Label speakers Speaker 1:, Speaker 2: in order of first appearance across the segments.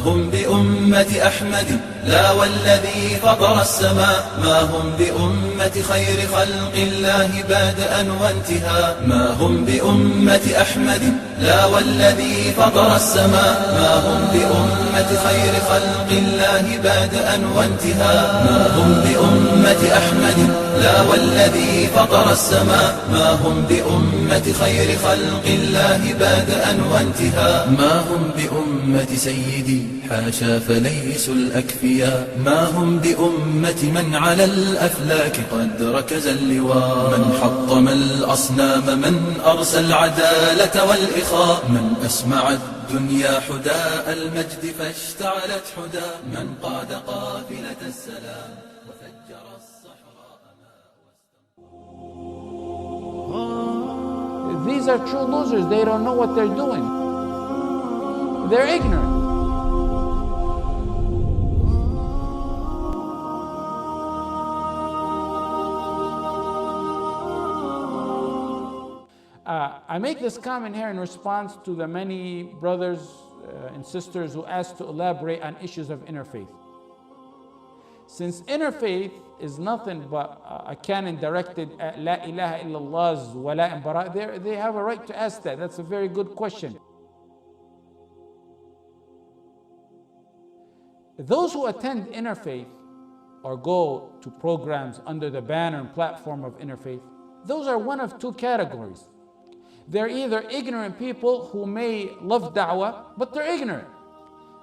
Speaker 1: هم بأمة أحمد لا والذي فطر السماء، ما هم بأمة خير خلق الله بادئا وانتهاء. ما هم بأمة أحمد لا والذي فطر السماء، ما هم بأمة خير خلق الله بادئا وانتهاء. ما هم بأمة أحمد لا والذي فطر السماء، ما هم بأمة خير خلق الله بادئا وانتهاء. ما هم بأمة سيدي حاشا فليسوا الأكفياء، ما هم بأمة من على الأفلاك قد ركز اللواء. من حطم الأصنام، من أرسى العدالة والإخاء، من أسمع الدنيا حداء المجد فاشتعلت حدا، من قاد قافلة السلام وفجر الصحراء.
Speaker 2: These are true losers. They don't know what they're doing. They're ignorant. I make this comment here in response to the many brothers and sisters who ask to elaborate on issues of interfaith. Since interfaith is nothing but a canon directed at La ilaha illallah's wala and bara, they have a right to ask that. That's a very good question. Those who attend interfaith or go to programs under the banner and platform of interfaith, those are one of two categories. They're either ignorant people who may love da'wah, but they're ignorant.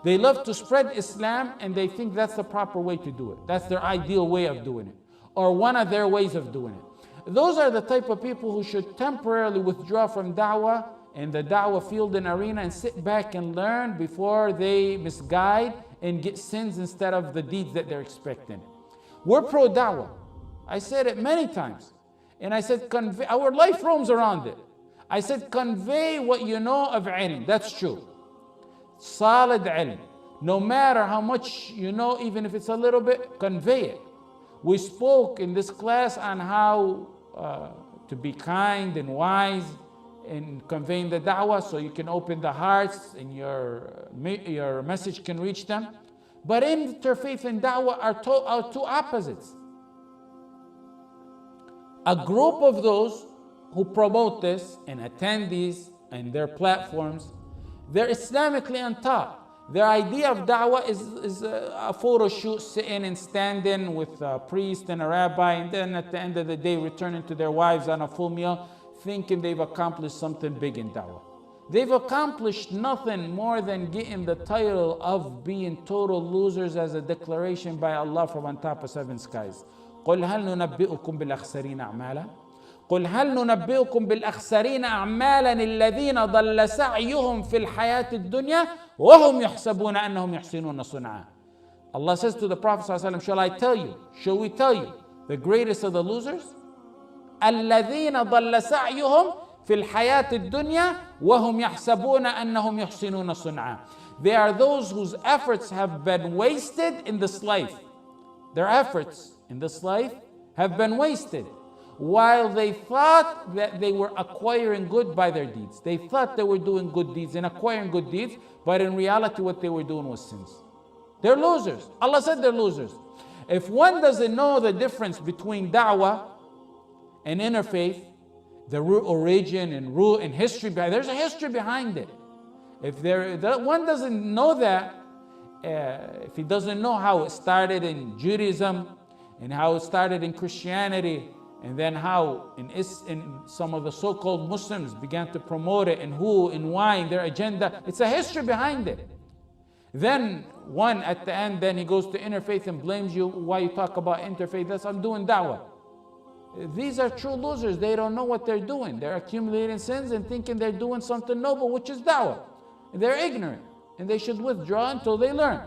Speaker 2: They love to spread Islam and they think that's the proper way to do it. That's their ideal way of doing it, or one of their ways of doing it. Those are the type of people who should temporarily withdraw from da'wah and the da'wah field and arena and sit back and learn before they misguide and get sins instead of the deeds that they're expecting. We're pro-da'wah. I said it many times. And I said, our life roams around it. I said, convey what you know of ilm. That's true. Solid ilm. No matter how much you know, even if it's a little bit, convey it. We spoke in this class on how to be kind and wise in conveying the da'wah, so you can open the hearts and your message can reach them. But interfaith and da'wah are two opposites. A group of those who promote this and attend these and their platforms, they're Islamically untaught. Their idea of da'wah is a photo shoot, sitting and standing with a priest and a rabbi, and then at the end of the day returning to their wives on a full meal, thinking they've accomplished something big in da'wah. They've accomplished nothing more than getting the title of being total losers as a declaration by Allah from on top of seven skies. قُلْ هَلْ نُنَبِّئُكُمْ بِالْأَخْسَرِينَ أَعْمَالًا قل هل ننبئكم بالأخسرين أعمالا الذين ضل سعيهم في الحياة الدنيا وهم يحسبون أنهم يحسنون صنعا. Allah says to the Prophet ﷺ, shall we tell you the greatest of the losers? الذين ضل سعيهم في الحياة الدنيا وهم يحسبون أنهم يحسنون صنعا. They are those whose efforts have been wasted in this life. Their efforts in this life have been wasted, while they thought that they were acquiring good by their deeds. They thought they were doing good deeds and acquiring good deeds, but in reality what they were doing was sins. They're losers. Allah said they're losers. If one doesn't know the difference between da'wah and interfaith, the origin and root and history, there's a history behind it. If one doesn't know that, if he doesn't know how it started in Judaism and how it started in Christianity, and then how in some of the so-called Muslims began to promote it, and who and why and their agenda. It's a history behind it. Then one at the end, then he goes to interfaith and blames you why you talk about interfaith. That's, I'm doing da'wah. These are true losers. They don't know what they're doing. They're accumulating sins and thinking they're doing something noble, which is da'wah. They're ignorant and they should withdraw until they learn.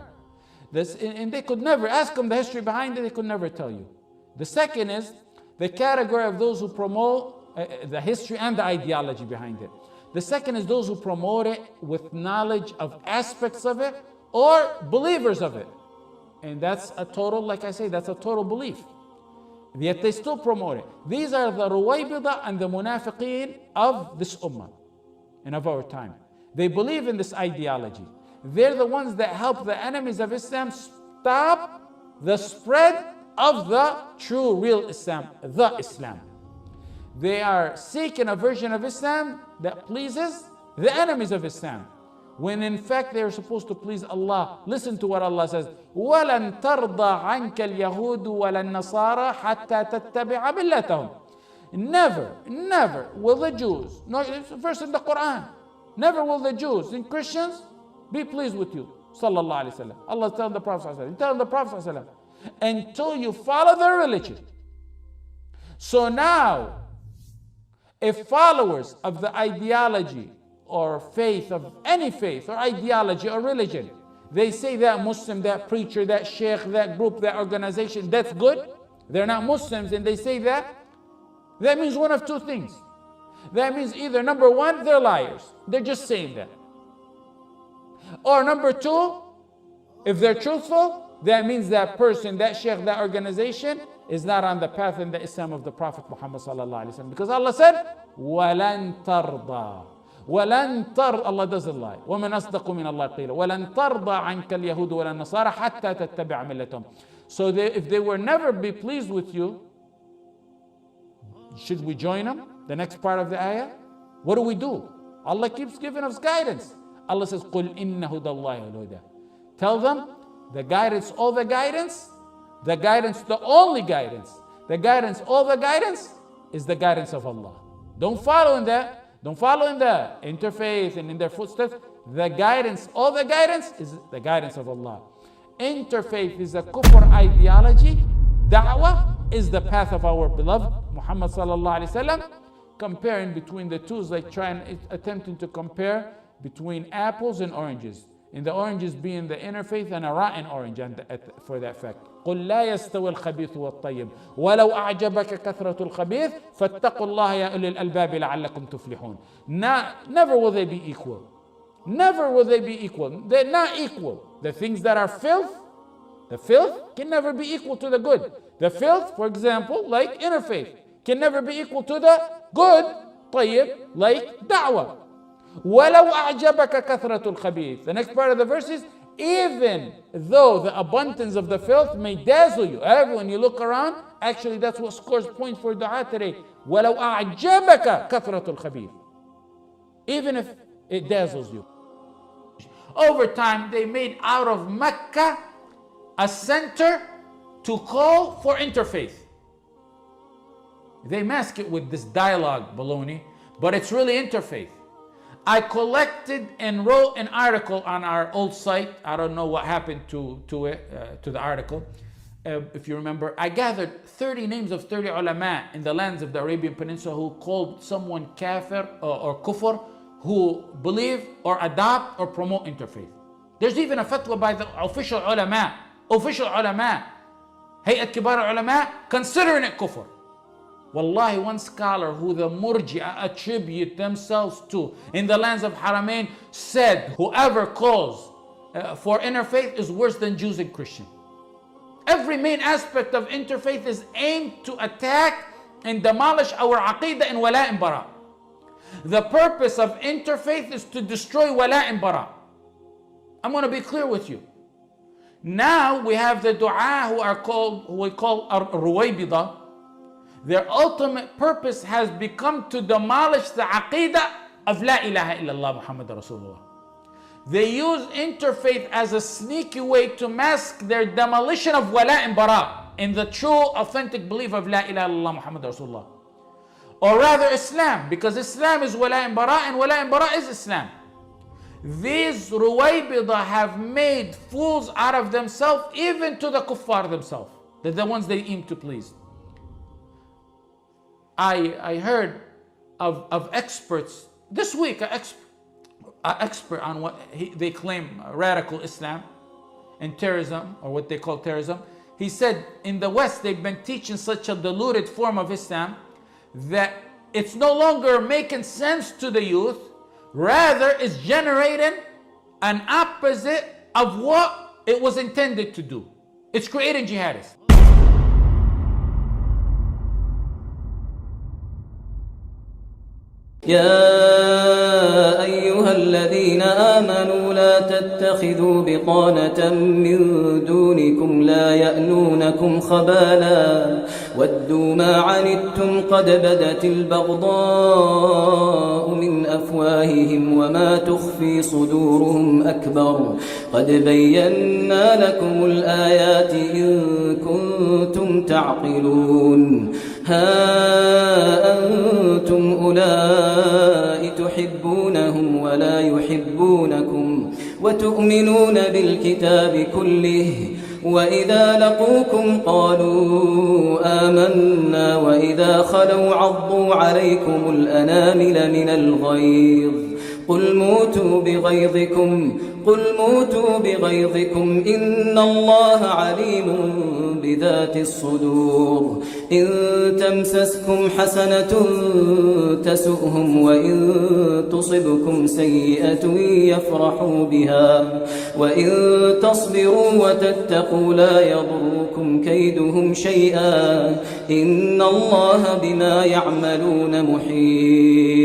Speaker 2: And they could never, ask them the history behind it, they could never tell you. The second is the category of those who promote the history and the ideology behind it. The second is those who promote it with knowledge of aspects of it or believers of it. And that's a total, like I say, that's a total belief. Yet they still promote it. These are the ruwaybida and the munafiqeen of this ummah and of our time. They believe in this ideology. they're the ones that help the enemies of Islam stop the spread of the true, real Islam, the Islam. They are seeking a version of Islam that pleases the enemies of Islam, when in fact they are supposed to please Allah. Listen to what Allah says: وَلَن تَرْضَى عَنْكَ الْيَهُودُ وَلَا النَّصَارَى حَتَّى تَتَّبِعَ مِلَّتَهُم. Never will the Jews, no, it's a verse in the Quran, never will the Jews and Christians be pleased with you. Sallallahu Alaihi Wasallam. Allah is telling the Prophet Sallallahu Alaihi Wasallam, telling the Prophet Sallallahu Alaihi Wasallam, until you follow their religion. So now, if followers of the ideology or faith, of any faith or ideology or religion, they say that Muslim, that preacher, that sheikh, that group, that organization, that's good, they're not Muslims and they say that, that means one of two things. That means either number one, they're liars, they're just saying that. Or number two, if they're truthful, that means that person, that sheikh, that organization is not on the path in the Islam of the Prophet Muhammad sallallahu alaihi wasallam. Because Allah said, وَلَن تَرْضَى. Allah doesn't lie. وَمَنْ أَصْدَقُ مِنَ اللَّهِ قِيلًا وَلَن تَرْضَى عَنْكَ الْيَهُودُ وَلَا النَّصَارَى حَتَّى تَتَّبِعَ مِلَّتَهُم. So if they will never be pleased with you, should we join them? The next part of the ayah. What do? Allah keeps giving us guidance. Allah says, قُلْ إِنَّ هُدَى اللَّهِ الْهُدَى. Tell them the guidance, all the guidance, the only guidance, all the guidance is the guidance of Allah. Don't follow in that. Don't follow in the interfaith and in their footsteps. The guidance, all the guidance is the guidance of Allah. Interfaith is a kufr ideology. Da'wah is the path of our beloved Muhammad sallallahu alaihi wasallam. Comparing between the two is like attempting to compare between apples and oranges. And the oranges being the interfaith and a rotten orange for that fact. قُلْ لَا يَسْتَوِي الْخَبِيثُ وَالطَّيِّبُ وَلَوْ أَعْجَبَكَ كَثْرَةُ الْخَبِيثِ فَاتَّقُوا اللَّهَ يَا أُولِي الْأَلْبَابِ لَعَلَّكُمْ تُفْلِحُونَ. Never will they be equal. Never will they be equal. They're not equal. The things that are filth, the filth can never be equal to the good. The filth, for example, like interfaith, can never be equal to the good, طيب, like da'wah. وَلَوْ أَعْجَبَكَ كَثْرَةُ الْخَبِيثِ. The next part of the verse is, even though the abundance of the filth may dazzle you. When you look around, actually that's what scores points for dua today. وَلَوْ أَعْجَبَكَ كَثْرَةُ الْخَبِيثِ. Even if it dazzles you. Over time, they made out of Mecca a center to call for interfaith. They mask it with this dialogue baloney, but it's really interfaith. I collected and wrote an article on our old site. I don't know what happened to the article. If you remember, I gathered 30 names of 30 ulama in the lands of the Arabian Peninsula who called someone kafir or kufr, who believe or adopt or promote interfaith. There's even a fatwa by the official ulama, Hayat Kibar ulama, considering it kufr. Wallahi, one scholar who the Murji'a attribute themselves to in the lands of Haramain said, whoever calls for interfaith is worse than Jews and Christians. Every main aspect of interfaith is aimed to attack and demolish our aqidah and wala and bara. The purpose of interfaith is to destroy wala and bara. I'm going to be clear with you. Now we have the dua who we call Ruwaybidah. Their ultimate purpose has become to demolish the aqidah of La ilaha illallah Muhammad Rasulullah. They use interfaith as a sneaky way to mask their demolition of wala and bara in the true authentic belief of La ilaha illallah Muhammad Rasulullah. Or rather Islam, because Islam is wala and bara is Islam. These Ruwaybidah have made fools out of themselves, even to the kuffar themselves, the ones they aim to please. I heard of experts this week, an expert on what they claim radical Islam and terrorism, or what they call terrorism. He said in the West they've been teaching such a diluted form of Islam that it's no longer making sense to the youth, rather it's generating an opposite of what it was intended to do. It's creating jihadists.
Speaker 3: يا أيها الذين آمنوا لا تتخذوا بطانة من دونكم لا يألونكم خبالا ودوا ما عنتم قد بدت البغضاء من أفواههم وما تخفي صدورهم أكبر قد بينا لكم الآيات إن كنتم تعقلون ها أنتم أولئك تحبونهم ولا يحبونكم وتؤمنون بالكتاب كله وإذا لقوكم قالوا آمنا وإذا خلوا عضوا عليكم الأنامل من الغيظ قل موتوا بغيظكم إن الله عليم بذات الصدور إن تمسسكم حسنة تسؤهم وإن تصبكم سيئة يفرحوا بها وإن تصبروا وتتقوا لا يضركم كيدهم شيئا إن الله بما يعملون محيط.